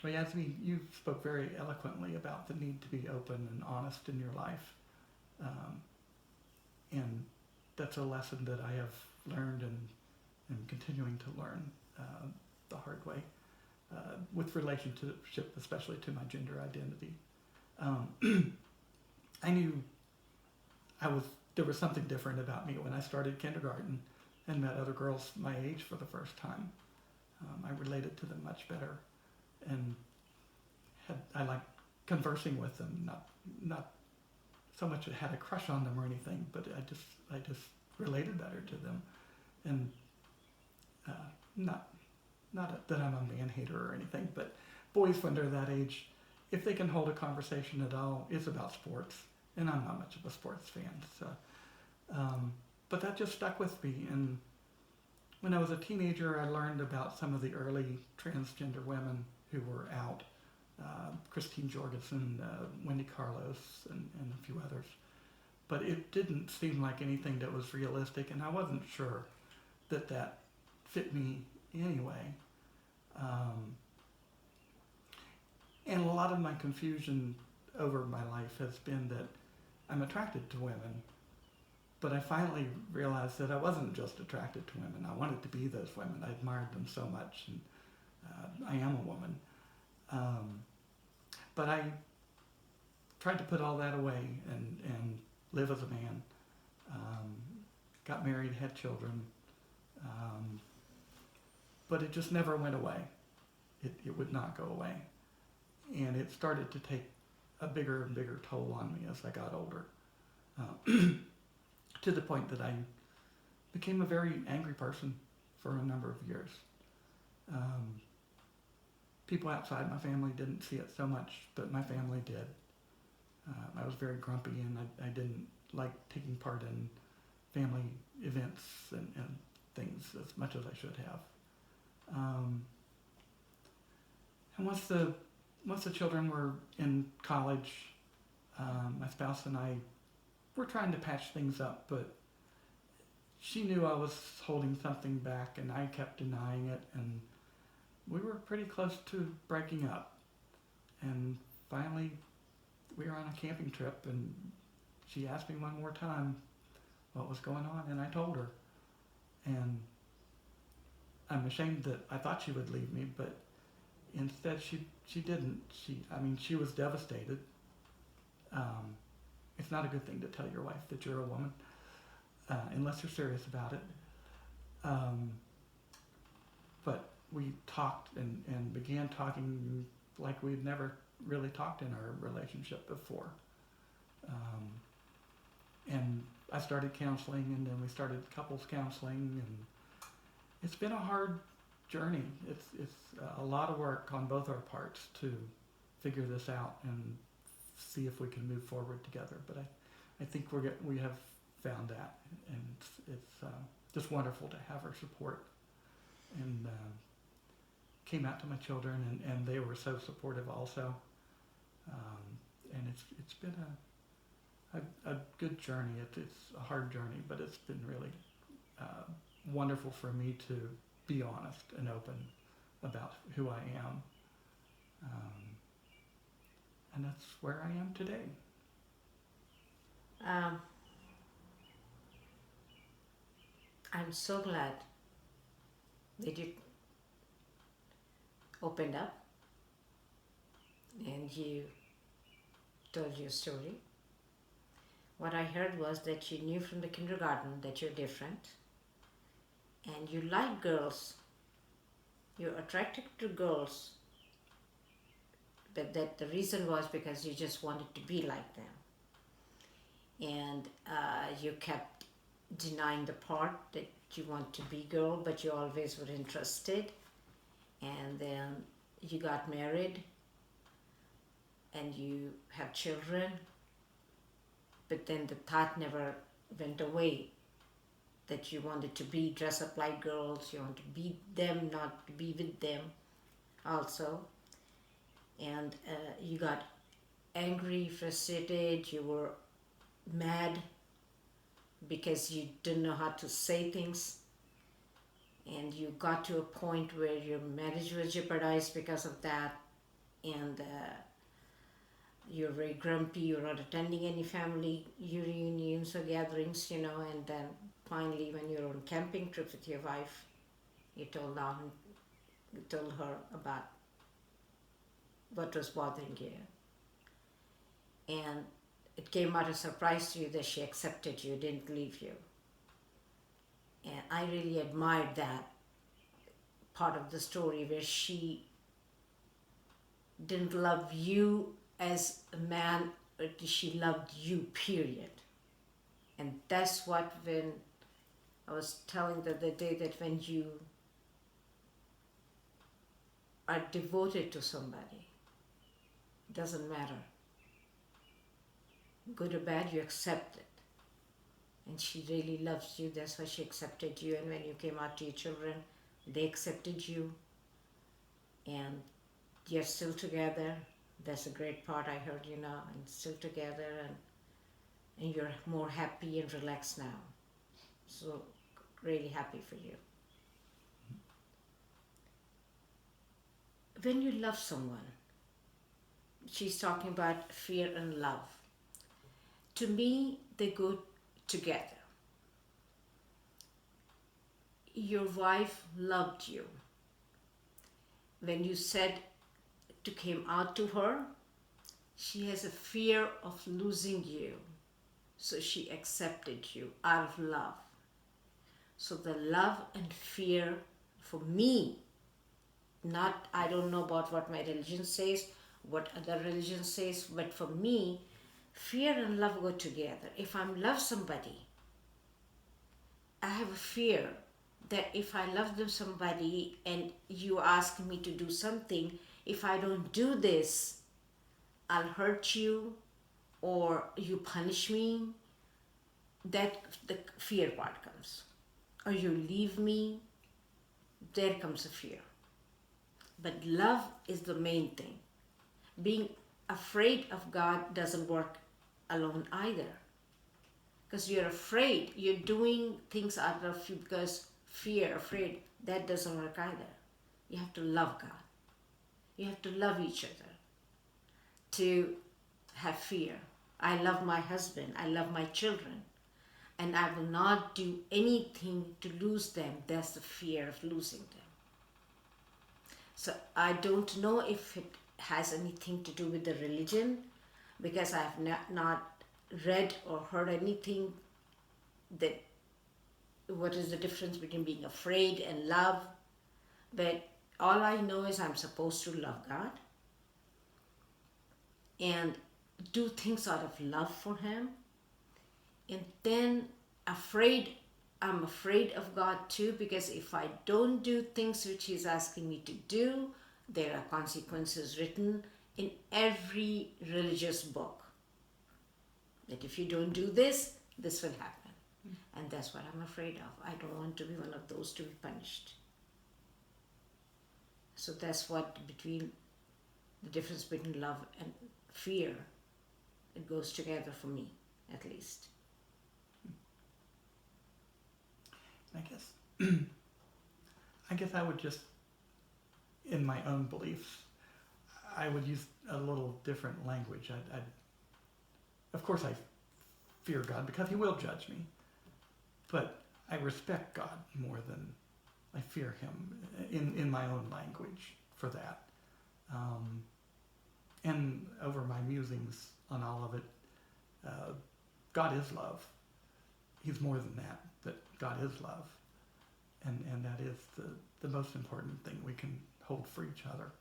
Well, Yasmeen, you spoke very eloquently about the need to be open and honest in your life. Um, and that's a lesson that I have learned and am continuing to learn the hard way with relationship, especially to my gender identity. I knew there was something different about me when I started kindergarten and met other girls my age for the first time. I related to them much better, and I liked conversing with them. Not so much had a crush on them or anything, but I just related better to them, and not that I'm a man hater or anything, but boys when they're that age, if they can hold a conversation at all, it's about sports, and I'm not much of a sports fan. So, but that just stuck with me, and when I was a teenager, I learned about some of the early transgender women who were out. Christine Jorgensen, Wendy Carlos, and a few others. But it didn't seem like anything that was realistic, and I wasn't sure that fit me anyway. And a lot of my confusion over my life has been that I'm attracted to women, but I finally realized that I wasn't just attracted to women. I wanted to be those women. I admired them so much, and I am a woman. But I tried to put all that away and live as a man. Got married, had children, but it just never went away. It would not go away. And it started to take a bigger and bigger toll on me as I got older, to the point that I became a very angry person for a number of years. People outside my family didn't see it so much, but my family did. I was very grumpy, and I didn't like taking part in family events and things as much as I should have. And once the children were in college, my spouse and I were trying to patch things up, but she knew I was holding something back, and I kept denying it, and we were pretty close to breaking up. And finally, we were on a camping trip, and she asked me one more time what was going on, and I told her. And I'm ashamed that I thought she would leave me, but instead she didn't. She was devastated. It's not a good thing to tell your wife that you're a woman, unless you're serious about it. But we talked and began talking like we'd never really talked in our relationship before. And I started counseling, and then we started couples counseling, and it's been a hard journey. It's a lot of work on both our parts to figure this out and see if we can move forward together. But I think we have found that, and it's just wonderful to have her support. And came out to my children, and they were so supportive also. And it's been a good journey. It's a hard journey, but it's been really wonderful for me to be honest and open about who I am. And that's where I am today. I'm so glad that you opened up and you told your story. What I heard was that you knew from the kindergarten that you're different, and you like girls, you're attracted to girls, but that the reason was because you just wanted to be like them. And you kept denying the part that you want to be girl, but you always were interested. And then you got married and you have children, but then the thought never went away that you wanted to dress up like girls, you want to be them, not to be with them also. And you got angry, frustrated, you were mad because you didn't know how to say things, and you got to a point where your marriage was jeopardized because of that. and you're very grumpy, you're not attending any family reunions or gatherings, and then finally when you're on camping trip with your wife, you told her about what was bothering you. And it came out a surprise to you that she accepted you, didn't leave you. And I really admired that part of the story where she didn't love you as a man, but she loved you, period. And that's what, when I was telling the other day, that when you are devoted to somebody, it doesn't matter. Good or bad, you accept it. And she really loves you, that's why she accepted you. And when you came out to your children, they accepted you. And you're still together. That's a great part I heard, and still together, and you're more happy and relaxed now. So really happy for you. When you love someone, she's talking about fear and love. To me, they go together. Your wife loved you. When you said to came out to her, she has a fear of losing you. So she accepted you out of love. So the love and fear, for me, I don't know about what my religion says, what other religion says, but for me, fear and love go together. If I love somebody, I have a fear that if I love somebody and you ask me to do something, if I don't do this, I'll hurt you or you punish me. That the fear part comes. Or you leave me, there comes a fear. But love is the main thing. Being afraid of God doesn't work alone either. Because you're afraid, you're doing things out of because fear, afraid, that doesn't work either. You have to love God. You have to love each other to have fear. I love my husband, I love my children, and I will not do anything to lose them. That's the fear of losing them. So I don't know if it has anything to do with the religion, because I have not read or heard anything that what is the difference between being afraid and love. But all I know is I'm supposed to love God and do things out of love for Him. And then I'm afraid of God too, because if I don't do things which He's asking me to do, there are consequences written in every religious book. That if you don't do this, this will happen. And that's what I'm afraid of. I don't want to be one of those to be punished. So that's what the difference between love and fear, it goes together for me, at least. I guess I would just, in my own beliefs, I would use a little different language. Of course I fear God because He will judge me, but I respect God more than I fear Him in my own language for that. And over my musings on all of it, God is love. He's more than that God is love. And that is the most important thing we can hold for each other.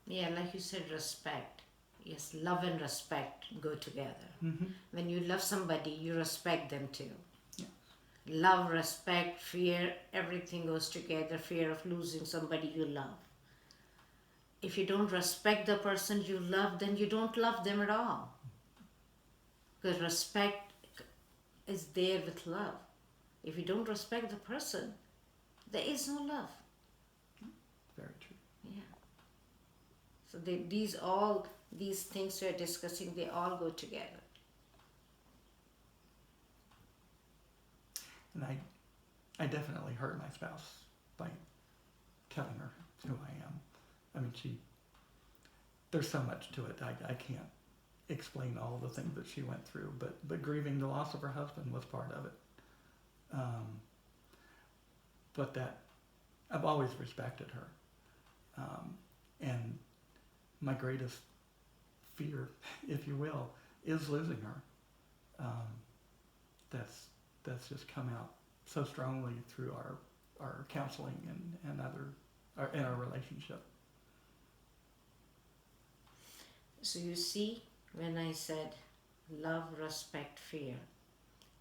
Yeah, like you said, respect. Yes, love and respect go together. Mm-hmm. When you love somebody, you respect them too. Yeah. Love, respect, fear, everything goes together. Fear of losing somebody you love. If you don't respect the person you love, then you don't love them at all. Because respect is there with love. If you don't respect the person, there is no love. Very true. Yeah. So these things we're discussing, they all go together. And I definitely hurt my spouse by telling her who I am. I mean, there's so much to it. I can't explain all the things that she went through, but grieving the loss of her husband was part of it. But that, I've always respected her. And my greatest fear, if you will, is losing her. That's just come out so strongly through our counseling and in our relationship. So you see, when I said love, respect, fear,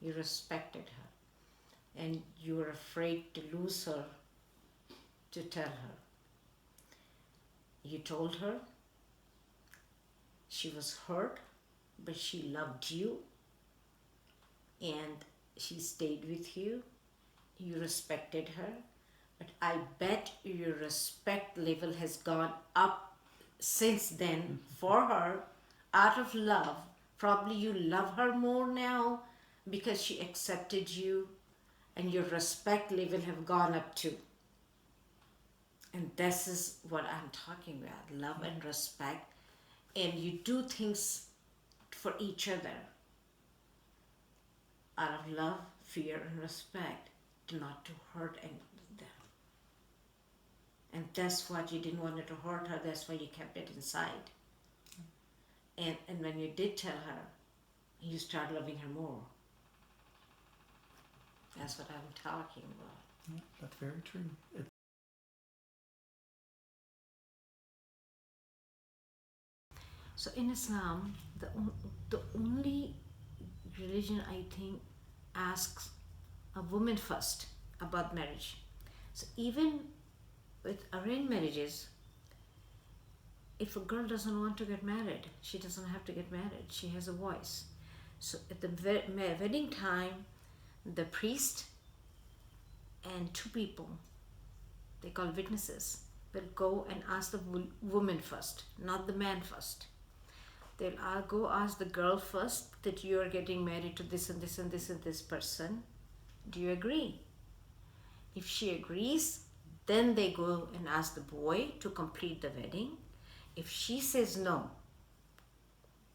you respected her and you were afraid to lose her, to tell her. You told her she was hurt, but she loved you and she stayed with you. You respected her, but I bet your respect level has gone up since then for her out of love. Probably you love her more now because she accepted you and your respect level have gone up too. And this is what I'm talking about, love and respect. And you do things for each other out of love, fear, and respect, not to hurt them. And that's what you didn't want to hurt her, that's why you kept it inside. And when you did tell her, you start loving her more. That's what I'm talking about. Yeah, that's very true. So in Islam, the only religion I think asks a woman first about marriage. So even with arranged marriages, if a girl doesn't want to get married, she doesn't have to get married. She has a voice. So at the wedding time, the priest and two people, they call witnesses, will go and ask the woman first, not the man first. They'll go ask the girl first that you are getting married to this and this and this and this person. Do you agree? If she agrees, then they go and ask the boy to complete the wedding. If she says no,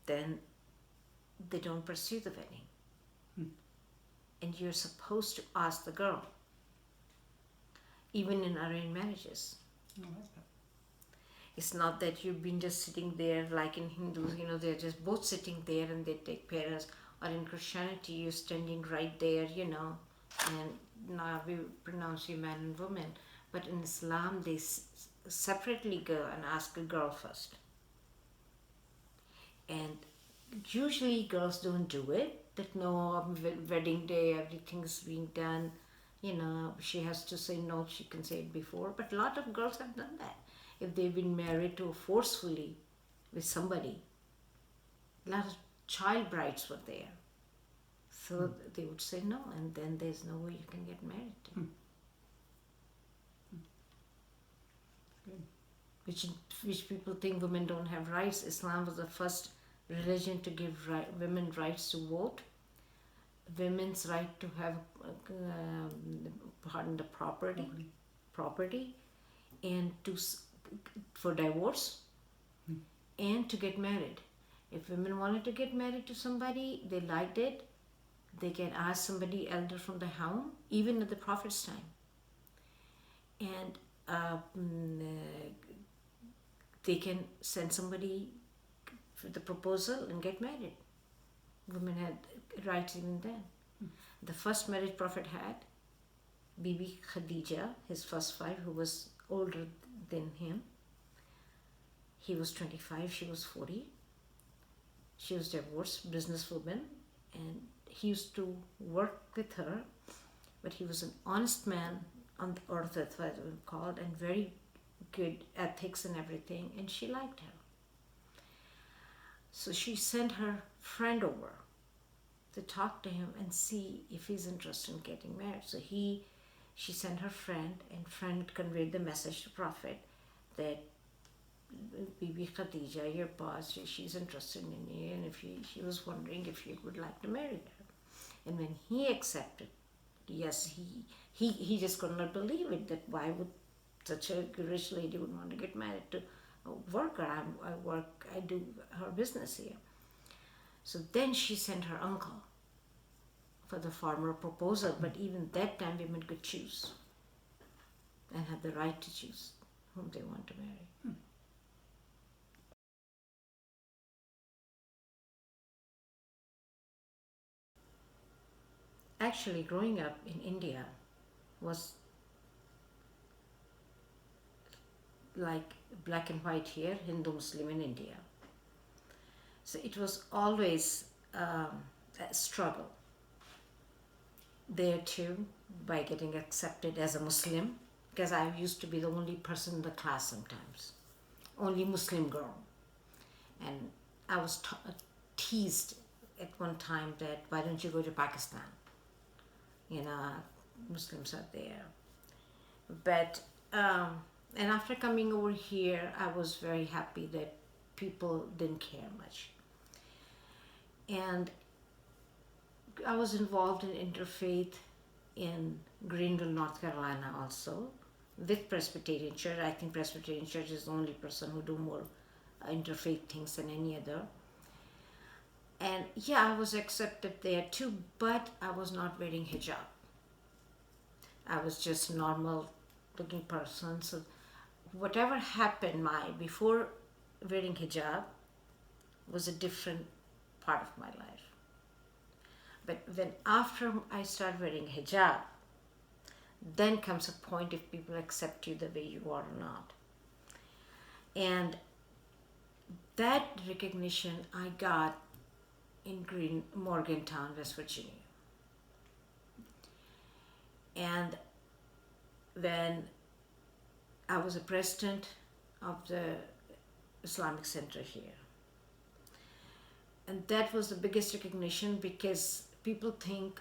then they don't pursue the wedding. And you're supposed to ask the girl, even in arranged marriages. I like that. It's not that you've been just sitting there like in Hindus, they're just both sitting there and they take pairs. Or in Christianity, you're standing right there, and now we pronounce you man and woman. But in Islam, they separately go and ask a girl first. And usually girls don't do it, that no, wedding day, everything's being done. She has to say no, she can say it before. But a lot of girls have done that. If they've been married to forcefully with somebody, a lot of child brides were there. So they would say no, and then there's no way you can get married to. Which people think women don't have rights. Islam was the first religion to give women rights to vote, women's right to have the property, and for divorce, and to get married. If women wanted to get married to somebody, they liked it, they can ask somebody elder from the home, even at the Prophet's time. And they can send somebody for the proposal and get married. Women had rights even then. The first marriage Prophet had, Bibi Khadija, his first wife, who was older than him. He was 25, she was 40. She was divorced, businesswoman, and he used to work with her, but he was an honest man on the earth, that's what it was called, and very good ethics and everything, and she liked him. So she sent her friend over to talk to him and see if he's interested in getting married. So she sent her friend, and friend conveyed the message to Prophet that Bibi Khadija, your boss, she's interested in you, and if she was wondering if you would like to marry her. And when he accepted, yes, he just could not believe it, that why would such a rich lady would want to get married to a worker. I do her business here. So then she sent her uncle for the formal proposal, but even that time women could choose and had the right to choose whom they want to marry. Actually, growing up in India was like black and white here, Hindu Muslim in India. So it was always a struggle there too, by getting accepted as a Muslim, because I used to be the only person in the class sometimes, only Muslim girl. And I was teased at one time that why don't you go to Pakistan? Muslims are there. But and after coming over here, I was very happy that people didn't care much. And I was involved in interfaith in Greenville, North Carolina also, with Presbyterian Church. I think Presbyterian Church is the only person who do more interfaith things than any other. And yeah, I was accepted there too, but I was not wearing hijab. I was just a normal looking person. So whatever happened, before wearing hijab was a different part of my life. But when after I start wearing hijab, then comes a point if people accept you the way you are or not. And that recognition I got in Morgantown, West Virginia. And when I was a president of the Islamic Center here. And that was the biggest recognition, because people think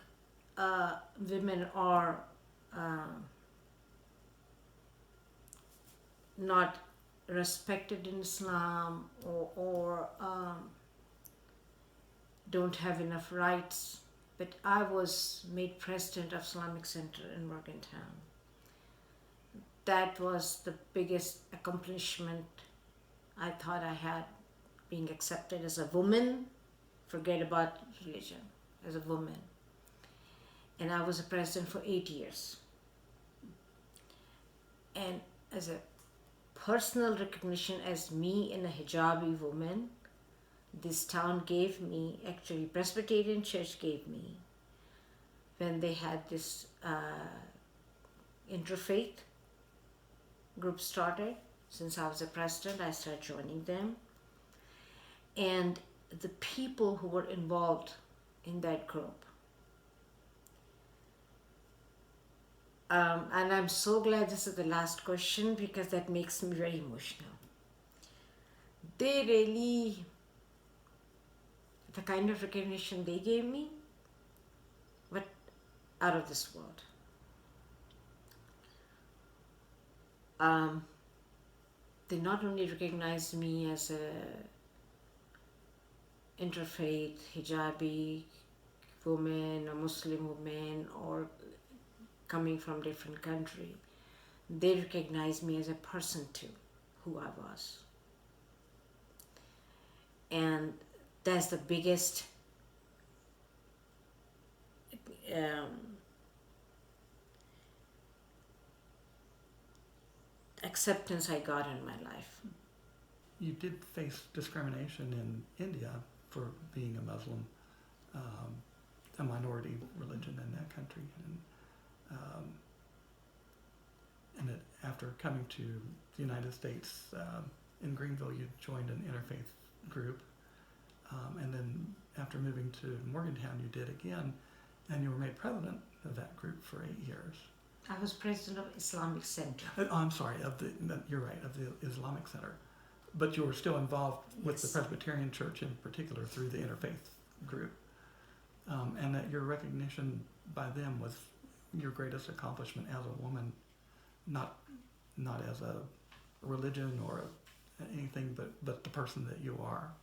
women are not respected in Islam, or don't have enough rights. But I was made president of Islamic Center in Morgantown. That was the biggest accomplishment I thought I had, being accepted as a woman. Forget about religion, as a woman. And I was a president for 8 years. And as a personal recognition as me and a hijabi woman, this town gave me, actually Presbyterian Church gave me, when they had this interfaith group started. Since I was a president, I started joining them. And the people who were involved in that group, and I'm so glad this is the last question, because that makes me very emotional. They really, the kind of recognition they gave me, but out of this world. They not only recognized me as a interfaith, hijabi woman, a Muslim woman, or coming from different country, they recognized me as a person too, who I was. And that's the biggest acceptance I got in my life. You did face discrimination in India for being a Muslim, a minority religion in that country. And after coming to the United States, in Greenville, you joined an interfaith group. And then after moving to Morgantown, you did again, and you were made president of that group for 8 years. I was president of Islamic Center. I'm sorry, you're right, of the Islamic Center. But you were still involved with the Presbyterian Church in particular through the interfaith group. And that your recognition by them was your greatest accomplishment as a woman, not as a religion or anything, but the person that you are.